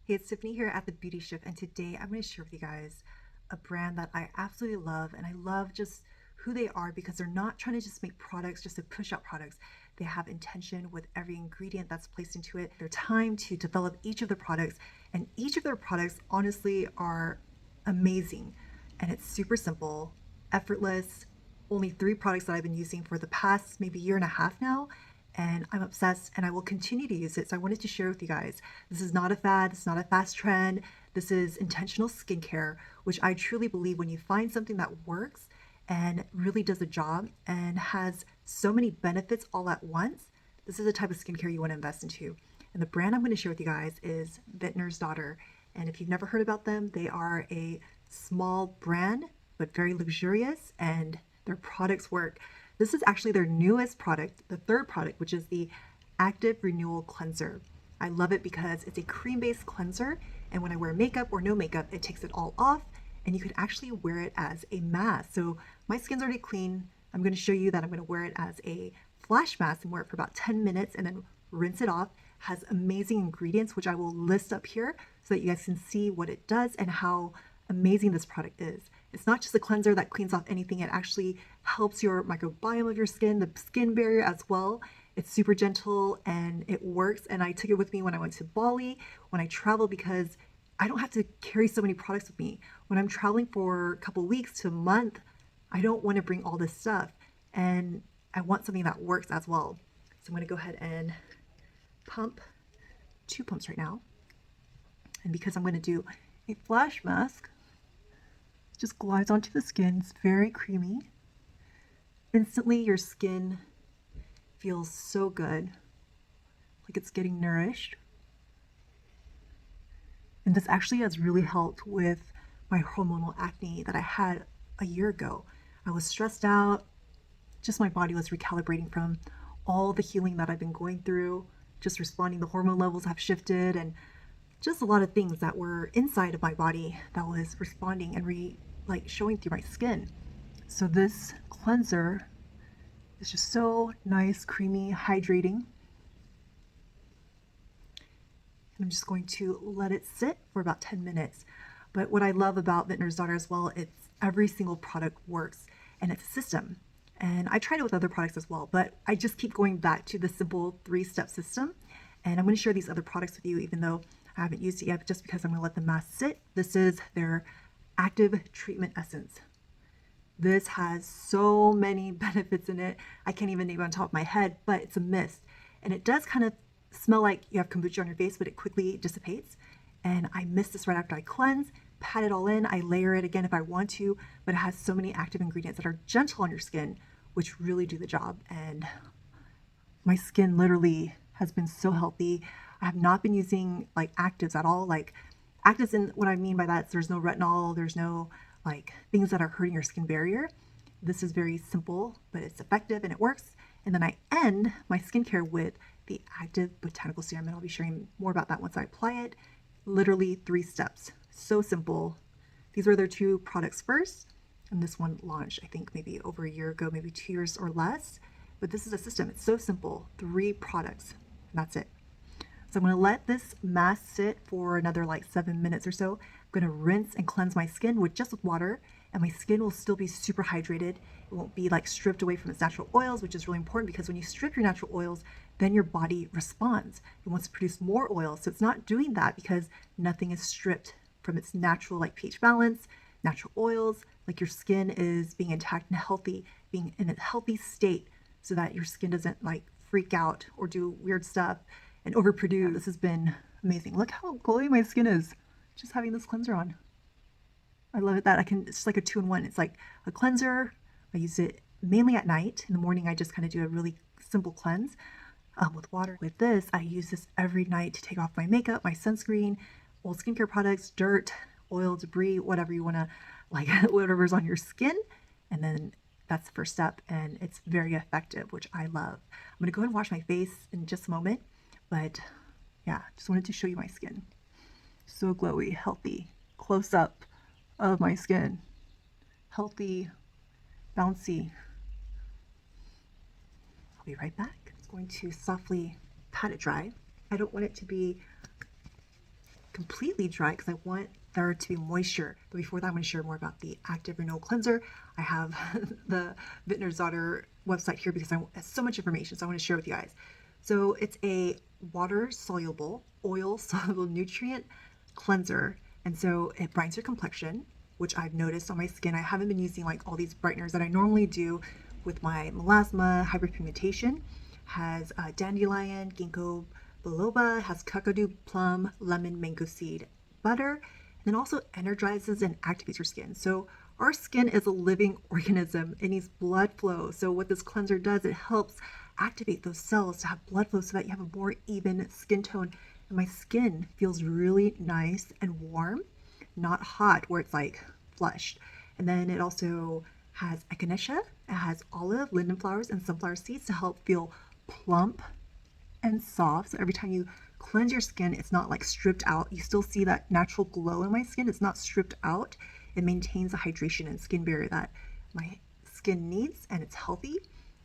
Hey, it's Tiffany here at The Beauty Shift, and today I'm going to share with you guys a brand that I absolutely love, and I love just who they are because they're not trying to just make products just to push out products. They have intention with every ingredient that's placed into it. Their time to develop each of their products, and each of their products honestly are amazing, and it's super simple, effortless. Only 3 products that I've been using for the past maybe year and a half now, and I'm obsessed and I will continue to use it. So I wanted to share with you guys. This is not a fad, it's not a fast trend. This is intentional skincare, which I truly believe when you find something that works and really does a job and has so many benefits all at once, this is the type of skincare you want to invest into. And the brand I'm going to share with you guys is Vintner's Daughter. And if you've never heard about them, they are a small brand, but very luxurious, and their products work. This is actually their newest product, the 3rd product, which is the Active Renewal Cleanser. I love it because it's a cream-based cleanser, and when I wear makeup or no makeup, it takes it all off, and you can actually wear it as a mask. So my skin's already clean. I'm going to show you that I'm going to wear it as a flash mask and wear it for about 10 minutes and then rinse it off. It has amazing ingredients, which I will list up here so that you guys can see what it does and how amazing this product is. It's not just a cleanser that cleans off anything, it actually helps your microbiome of your skin, the skin barrier as well. It's super gentle and it works. And I took it with me when I went to Bali, when I travel, because I don't have to carry so many products with me. When I'm traveling for a couple weeks to a month, I don't want to bring all this stuff. And I want something that works as well. So I'm going to go ahead and pump 2 pumps right now. And because I'm going to do a flash mask, just glides onto the skin. It's very creamy. Instantly, your skin feels so good, like it's getting nourished. And this actually has really helped with my hormonal acne that I had a year ago. I was stressed out, just my body was recalibrating from all the healing that I've been going through, just responding, the hormone levels have shifted, and just a lot of things that were inside of my body that was responding and showing through my skin. So this cleanser is just so nice, creamy, hydrating. And I'm just going to let it sit for about 10 minutes. But what I love about Vintner's Daughter as well, it's every single product works and it's a system. And I tried it with other products as well, but I just keep going back to the simple 3-step system. And I'm going to share these other products with you, even though I haven't used it yet, just because I'm going to let the mask sit. This is their Active Treatment Essence. This has so many benefits in it. I can't even name it on top of my head, but it's a mist. And it does kind of smell like you have kombucha on your face, but it quickly dissipates. And I mist this right after I cleanse, pat it all in. I layer it again if I want to, but it has so many active ingredients that are gentle on your skin, which really do the job. And my skin literally has been so healthy. I have not been using actives at all. Actives, and what I mean by that is there's no retinol, there's no things that are hurting your skin barrier. This is very simple, but it's effective and it works. And then I end my skincare with the Active Botanical Serum, and I'll be sharing more about that once I apply it. Literally 3 steps. So simple. These were their 2 products first, and this one launched, I think, maybe over a year ago, maybe 2 years or less. But this is a system. It's so simple. 3 products, and that's it. So I'm going to let this mask sit for another 7 minutes or so. I'm going to rinse and cleanse my skin with water, and my skin will still be super hydrated. It won't be stripped away from its natural oils, which is really important because when you strip your natural oils, then your body responds. It wants to produce more oil. So it's not doing that because nothing is stripped from its natural pH balance, natural oils. Your skin is being intact and healthy, being in a healthy state so that your skin doesn't freak out or do weird stuff and overproduce. This has been amazing. Look how glowy my skin is just having this cleanser on. I love it that it's like a 2-in-1. It's like a cleanser. I use it mainly at night. In the morning, I just kind of do a really simple cleanse with water. With this, I use this every night to take off my makeup, my sunscreen, old skincare products, dirt, oil, debris, whatever you want to, whatever's on your skin. And then that's the first step, and it's very effective, which I love. I'm going to go ahead and wash my face in just a moment, but yeah, just wanted to show you my skin. So glowy, healthy, close up of my skin. Healthy, bouncy. I'll be right back. I'm going to softly pat it dry. I don't want it to be completely dry because I want there to be moisture. But before that, I'm going to share more about the Active Renewal Cleanser. I have the Vintner's Daughter website here because it's so much information, so I want to share with you guys. So it's a water-soluble, oil-soluble nutrient cleanser, and so it brightens your complexion, which I've noticed on my skin. I haven't been using like all these brighteners that I normally do with my melasma, hyperpigmentation. Has dandelion, ginkgo biloba, has kakadu, plum, lemon, mango seed, butter, and then also energizes and activates your skin. So our skin is a living organism. It needs blood flow. So what this cleanser does, it helps activate those cells to have blood flow so that you have a more even skin tone. And my skin feels really nice and warm, not hot where it's like flushed. And then it also has echinacea, it has olive, linden flowers, and sunflower seeds to help feel plump and soft. So every time you cleanse your skin, it's not like stripped out. You still see that natural glow in my skin. It's not stripped out. It maintains the hydration and skin barrier that my skin needs, and it's healthy.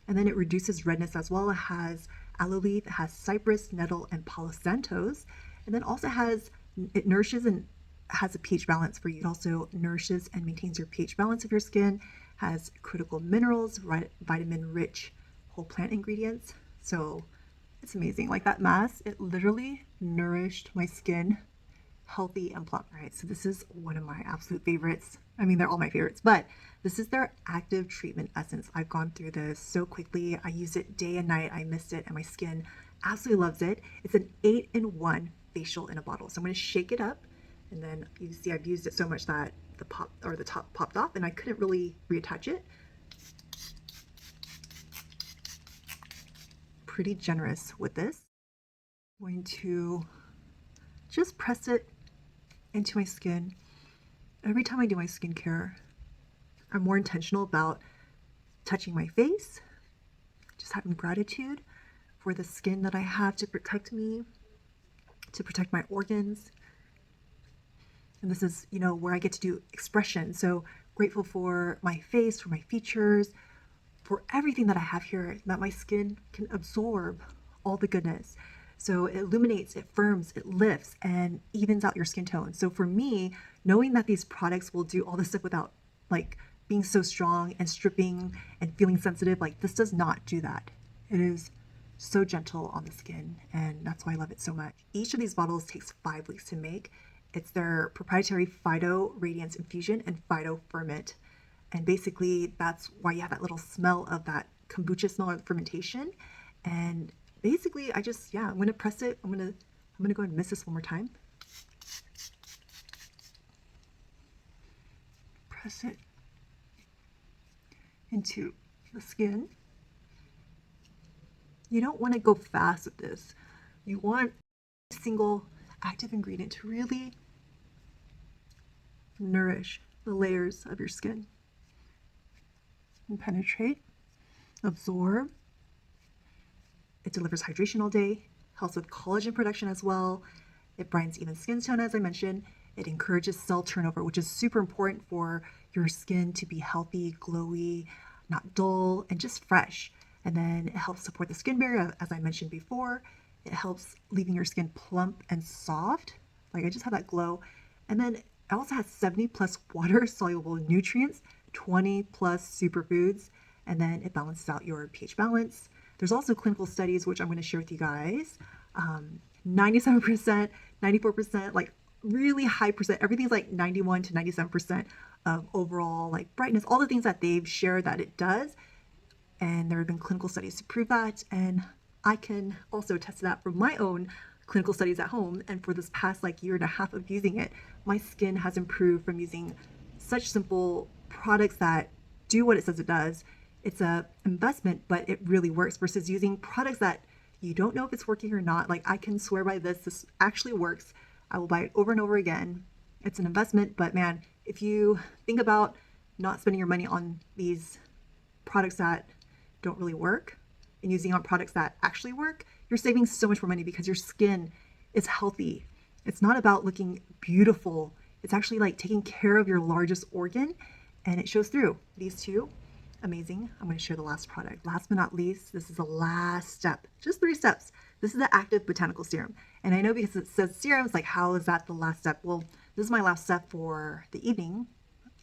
And then it reduces redness as well. It has aloe leaf, it has cypress, nettle, and palo santos. And then also it nourishes and has a pH balance for you. It also nourishes and maintains your pH balance of your skin, has critical minerals, vitamin-rich whole plant ingredients. So it's amazing. Like that mask, it literally nourished my skin healthy and plump. Right, so this is one of my absolute favorites. I mean, they're all my favorites, but this is their active treatment essence. I've gone through this so quickly. I use it day and night. I missed it and my skin absolutely loves it. It's an 8-in-1 facial in a bottle. So I'm going to shake it up, and then you see I've used it so much that the top popped off and I couldn't really reattach it. Pretty generous with this. I'm going to just press it into my skin. Every time I do my skincare, I'm more intentional about touching my face, just having gratitude for the skin that I have to protect me, to protect my organs. And this is, where I get to do expression. So grateful for my face, for my features, for everything that I have here, that my skin can absorb all the goodness. So it illuminates, it firms, it lifts, and evens out your skin tone. So for me, knowing that these products will do all this stuff without like being so strong and stripping and feeling sensitive, like this does not do that. It is so gentle on the skin, and that's why I love it so much. Each of these bottles takes 5 weeks to make. It's their proprietary Phyto Radiance Infusion and Phyto Ferment. And basically that's why you have that little smell of that kombucha smell of fermentation. And basically I'm going to press it. I'm going to go ahead and mist this one more time. Press it into the skin. You don't want to go fast with this. You want a single active ingredient to really nourish the layers of your skin and penetrate, absorb. It delivers hydration all day, helps with collagen production as well. It brightens even skin tone, as I mentioned. It encourages cell turnover, which is super important for your skin to be healthy, glowy, not dull, and just fresh. And then it helps support the skin barrier, as I mentioned before. It helps leaving your skin plump and soft. Like I just have that glow. And then it also has 70 plus water soluble nutrients, 20 plus superfoods, and then it balances out your pH balance. There's also clinical studies, which I'm going to share with you guys. 97%, 94%, like really high percent. Everything's like 91 to 97% of overall like brightness, all the things that they've shared that it does. And there have been clinical studies to prove that. And I can also test that from my own clinical studies at home. And for this past like year and a half of using it, my skin has improved from using such simple products that do what it says it does. It's a investment, but it really works, versus using products that you don't know if it's working or not. Like I can swear by this actually works. I will buy it over and over again. It's an investment, but man, if you think about not spending your money on these products that don't really work and using on products that actually work, you're saving so much more money because your skin is healthy. It's not about looking beautiful. It's actually like taking care of your largest organ, and it shows through. These two, amazing. I'm going to share the last product. Last but not least, this is the last step. Just 3 steps This is the active botanical serum. And I know because it says serum, it's like, how is that the last step? Well, this is my last step for the evening.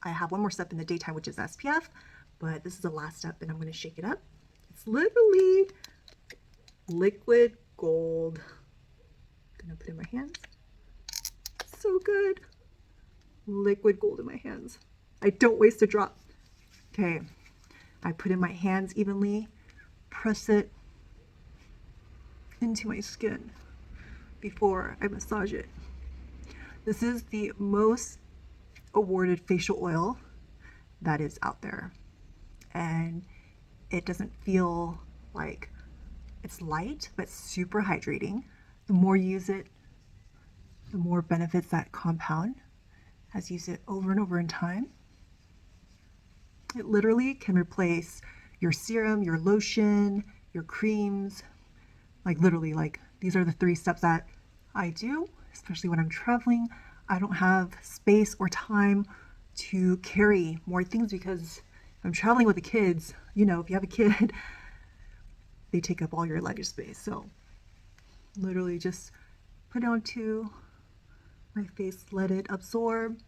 I have one more step in the daytime, which is SPF, but this is the last step, and I'm going to shake it up. It's literally liquid gold. I'm going to put it in my hands. So good. Liquid gold in my hands. I don't waste a drop. Okay. I put in my hands evenly, press it into my skin before I massage it. This is the most awarded facial oil that is out there. And it doesn't feel like it's light, but super hydrating. The more you use it, the more benefits that compound as you use it over and over in time. It literally can replace your serum, your lotion, your creams. Like literally, like these are the 3 steps that I do, especially when I'm traveling. I don't have space or time to carry more things because I'm traveling with the kids. You know, if you have a kid, they take up all your luggage space. So literally just put it onto my face, let it absorb.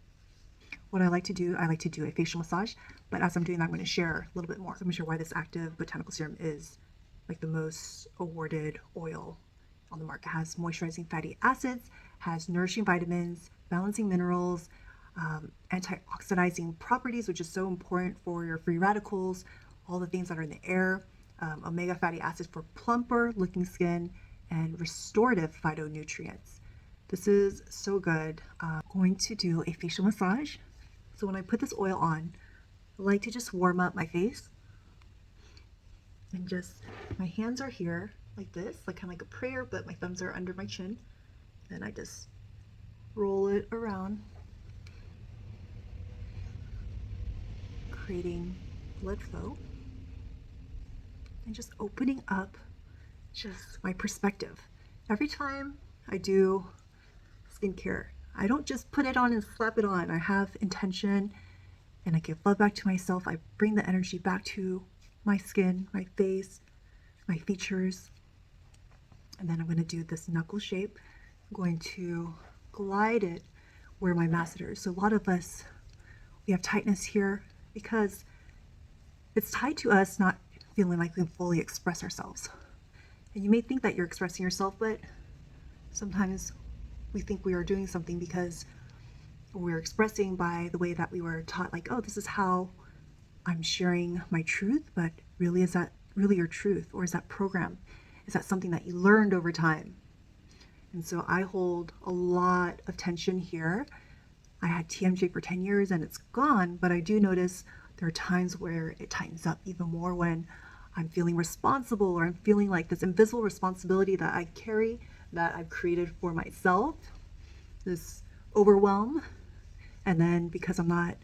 What I like to do a facial massage, but as I'm doing that, I'm going to share a little bit more. So I'm going to share why this active botanical serum is like the most awarded oil on the market. It has moisturizing fatty acids, has nourishing vitamins, balancing minerals, antioxidizing properties, which is so important for your free radicals, all the things that are in the air, omega fatty acids for plumper looking skin, and restorative phytonutrients. This is so good. I'm going to do a facial massage. So when I put this oil on, I like to just warm up my face. And just, my hands are here like this, like kind of like a prayer, but my thumbs are under my chin. And I just roll it around, creating blood flow and just opening up just my perspective. Every time I do skincare, I don't just put it on and slap it on. I have intention and I give love back to myself. I bring the energy back to my skin, my face, my features. And then I'm going to do this knuckle shape. I'm going to glide it where my masseter is. So a lot of us, we have tightness here because it's tied to us not feeling like we can fully express ourselves. And you may think that you're expressing yourself, but sometimes we think we are doing something because we're expressing by the way that we were taught, like, oh, this is how I'm sharing my truth, but really, is that really your truth? Or is that program? Is that something that you learned over time? And so I hold a lot of tension here. I had TMJ for 10 years and it's gone, but I do notice there are times where it tightens up even more when I'm feeling responsible or I'm feeling like this invisible responsibility that I carry, that I've created for myself, this overwhelm. And then because I'm not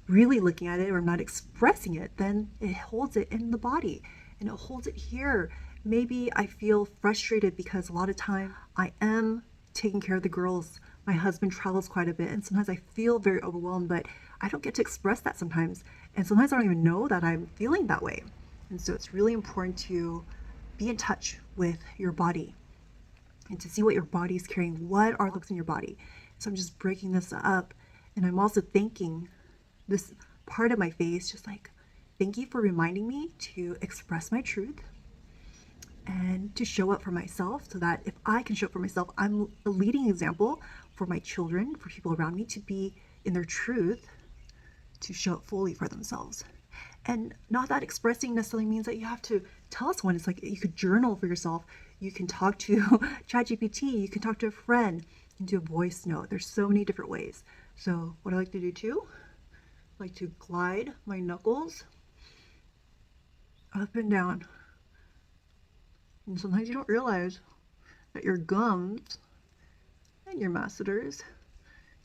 really looking at it or I'm not expressing it, then it holds it in the body and it holds it here. Maybe I feel frustrated because a lot of time I am taking care of the girls. My husband travels quite a bit and sometimes I feel very overwhelmed, but I don't get to express that sometimes. And sometimes I don't even know that I'm feeling that way. And so it's really important to be in touch with your body and to see what your body is carrying, what are looks in your body. So I'm just breaking this up, and I'm also thanking this part of my face, just like, thank you for reminding me to express my truth and to show up for myself, so that if I can show up for myself, I'm a leading example for my children, for people around me to be in their truth, to show up fully for themselves. And not that expressing necessarily means that you have to tell someone. It's like you could journal for yourself. You can talk to ChatGPT. You can talk to a friend. You can do a voice note. There's so many different ways. So what I like to do too, I like to glide my knuckles up and down. And sometimes you don't realize that your gums and your masseters,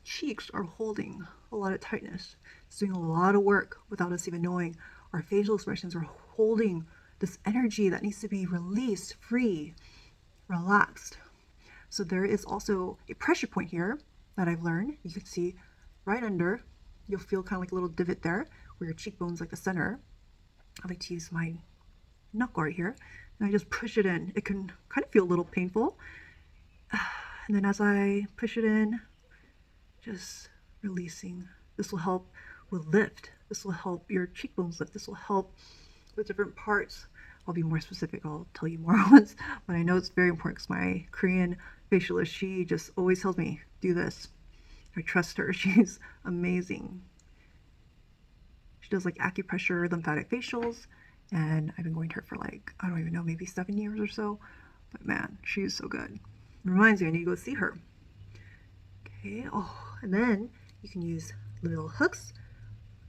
cheeks are holding a lot of tightness. It's doing a lot of work without us even knowing. Our facial expressions are holding this energy that needs to be released, free, relaxed. So there is also a pressure point here that I've learned. You can see right under, you'll feel kind of like a little divot there where your cheekbone's like the center. I like to use my knuckle right here and I just push it in. It can kind of feel a little painful. And then as I push it in, just releasing. This will help with lift. This will help your cheekbones lift. This will help with different parts. I'll be more specific. I'll tell you more once, but I know it's very important because my Korean facialist, she just always tells me, do this. I trust her. She's amazing. She does like acupressure, lymphatic facials, and I've been going to her for like, I don't even know, maybe 7 years or so. But man, she's so good. It reminds me I need to go see her. Okay, oh, and then you can use little hooks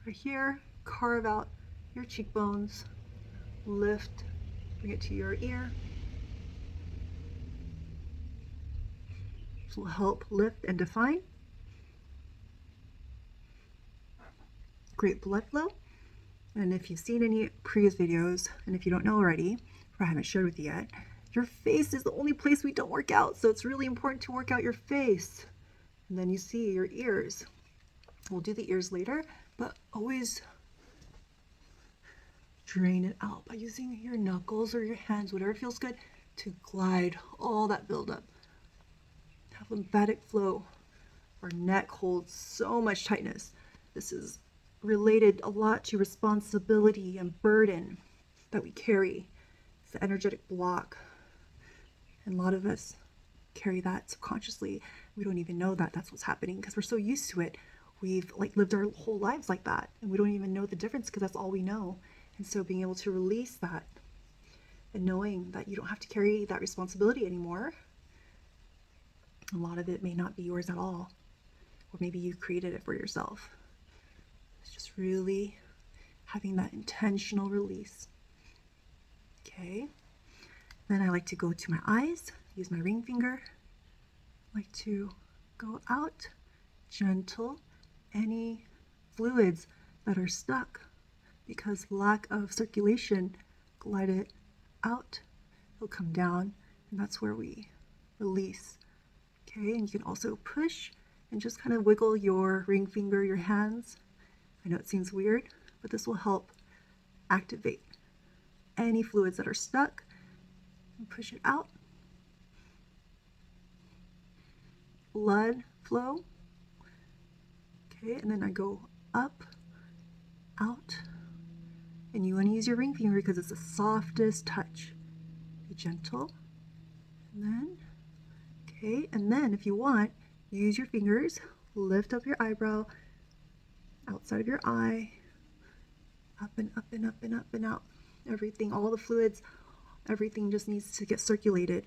right here, carve out your cheekbones, lift, bring it to your ear. This will help lift and define. Great blood flow. And if you've seen any previous videos, and if you don't know already, or I haven't shared with you yet, your face is the only place we don't work out. So it's really important to work out your face. And then you see your ears. We'll do the ears later, but always drain it out by using your knuckles or your hands, whatever feels good, to glide all that buildup. Have lymphatic flow. Our neck holds so much tightness. This is related a lot to responsibility and burden that we carry. It's the energetic block. And a lot of us carry that subconsciously. We don't even know that that's what's happening because we're so used to it. We've like lived our whole lives like that, and we don't even know the difference because that's all we know. And so being able to release that and knowing that you don't have to carry that responsibility anymore. A lot of it may not be yours at all, or maybe you created it for yourself. It's just really having that intentional release. Okay. Then I like to go to my eyes, use my ring finger. I like to go out, gentle, any fluids that are stuck because lack of circulation, glide it out, it'll come down, and that's where we release. Okay, and you can also push and just kind of wiggle your ring finger, your hands. I know it seems weird, but this will help activate any fluids that are stuck and push it out. Blood flow. Okay, and then I go up, out, and you want to use your ring finger because it's the softest touch. Be gentle, and then, okay, and then if you want, use your fingers, lift up your eyebrow, outside of your eye, up and up and up and up and out. Everything, all the fluids, everything just needs to get circulated.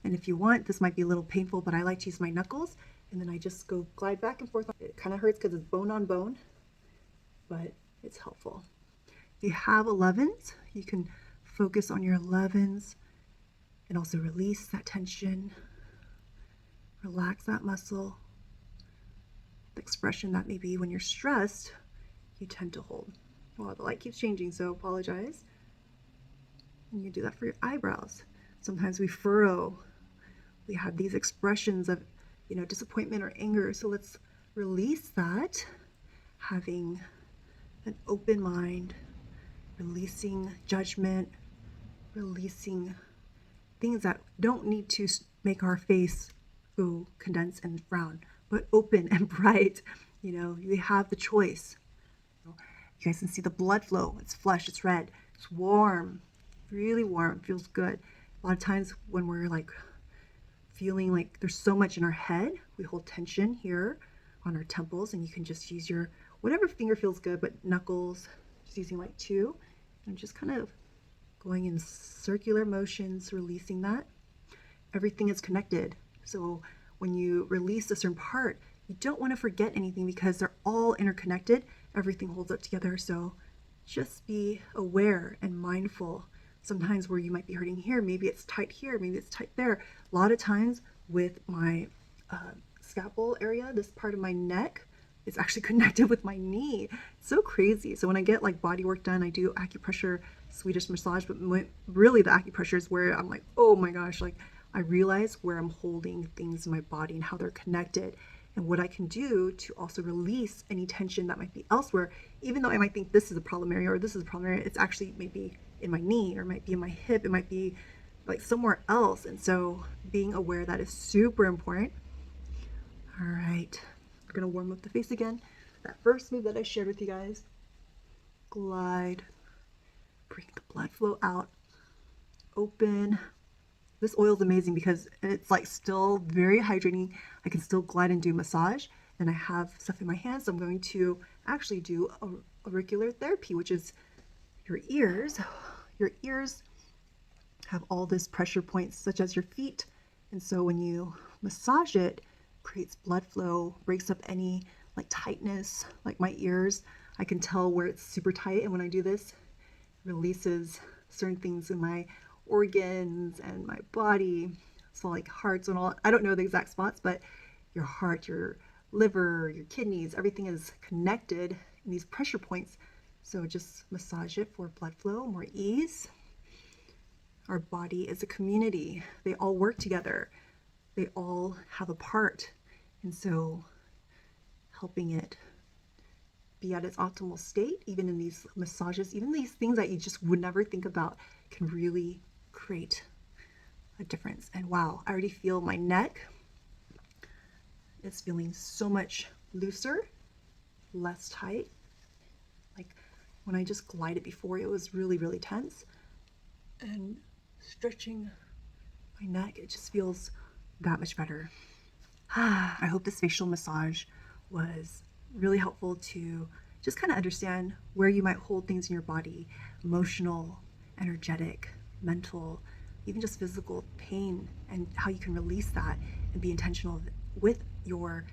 And if you want, this might be a little painful, but I like to use my knuckles, and then I just go glide back and forth. It kind of hurts because it's bone on bone, but it's helpful. If you have 11s, you can focus on your 11s and also release that tension, relax that muscle. The expression that maybe when you're stressed, you tend to hold. Well, the light keeps changing, so apologize. And you do that for your eyebrows. Sometimes we furrow. We have these expressions of, disappointment or anger. So let's release that, having an open mind, releasing judgment, releasing things that don't need to make our face go condense and frown, but open and bright. You have the choice. You guys can see the blood flow. It's flush, it's red, it's warm, really warm, feels good. A lot of times when we're like feeling like there's so much in our head, we hold tension here on our temples, and you can just use your whatever finger feels good, but knuckles, just using like 2, and just kind of going in circular motions, releasing that. Everything is connected. So when you release a certain part, you don't want to forget anything because they're all interconnected. Everything holds up together. So just be aware and mindful. Sometimes where you might be hurting here, maybe it's tight here, maybe it's tight there. A lot of times with my scalpel area, this part of my neck, it's actually connected with my knee. It's so crazy. So when I get like body work done, I do acupressure, Swedish massage, but really the acupressure is where I'm like, oh my gosh, like I realize where I'm holding things in my body and how they're connected, and what I can do to also release any tension that might be elsewhere. Even though I might think this is a problem area or this is a problem area, it's actually maybe in my knee, or it might be in my hip, it might be like somewhere else. And so being aware of that is super important. All right, we're gonna warm up the face again. That first move that I shared with you guys, glide, bring the blood flow out, open. This oil is amazing because it's like still very hydrating. I can still glide and do massage. And I have stuff in my hands, so I'm going to actually do auricular therapy, which is your ears. Your ears have all this pressure points, such as your feet. And so when you massage it, creates blood flow, breaks up any like tightness, like my ears. I can tell where it's super tight. And when I do this, it releases certain things in my organs and my body. So like hearts and all, I don't know the exact spots, but your heart, your liver, your kidneys, everything is connected in these pressure points. So just massage it for blood flow, more ease. Our body is a community. They all work together. They all have a part. And so helping it be at its optimal state, even in these massages, even these things that you just would never think about, can really create a difference. And wow, I already feel my neck. It's feeling so much looser, less tight. Like when I just glided before, it was really, really tense. And stretching my neck, it just feels that much better. I hope this facial massage was really helpful to just kind of understand where you might hold things in your body, emotional, energetic, mental, even just physical pain, and how you can release that and be intentional with your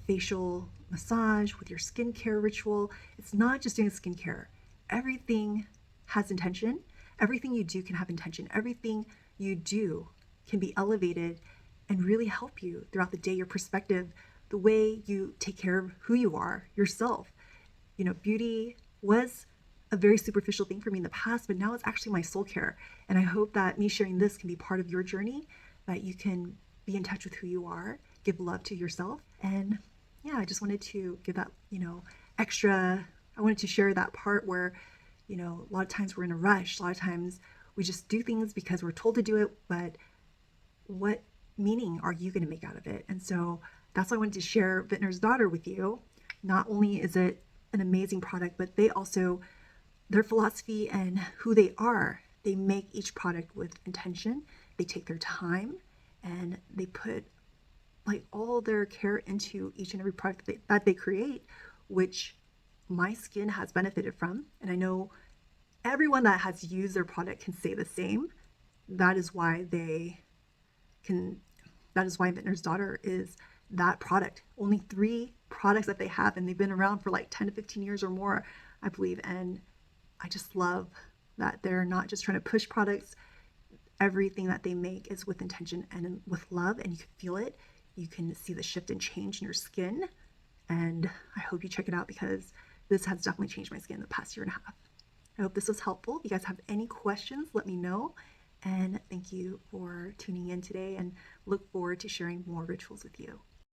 facial massage, with your skincare ritual. It's not just doing skincare. Everything has intention. Everything you do can have intention. Everything you do can be elevated and really help you throughout the day, your perspective, the way you take care of who you are, yourself. You know, beauty was a very superficial thing for me in the past, but now it's actually my soul care. And I hope that me sharing this can be part of your journey, that you can be in touch with who you are, give love to yourself. And yeah, I just wanted to give that, extra, I wanted to share that part where, a lot of times we're in a rush. A lot of times we just do things because we're told to do it, but what meaning are you going to make out of it? And so that's why I wanted to share Vintner's Daughter with you. Not only is it an amazing product, but they also, their philosophy and who they are, they make each product with intention. They take their time and they put like all their care into each and every product that they create, which my skin has benefited from. And I know everyone that has used their product can say the same. That is why Vintner's Daughter is that product. Only 3 products that they have, and they've been around for like 10 to 15 years or more, I believe. And I just love that they're not just trying to push products. Everything that they make is with intention and with love, and you can feel it. You can see the shift and change in your skin. And I hope you check it out because this has definitely changed my skin in the past year and a half. I hope this was helpful. If you guys have any questions, let me know. And thank you for tuning in today, and look forward to sharing more rituals with you.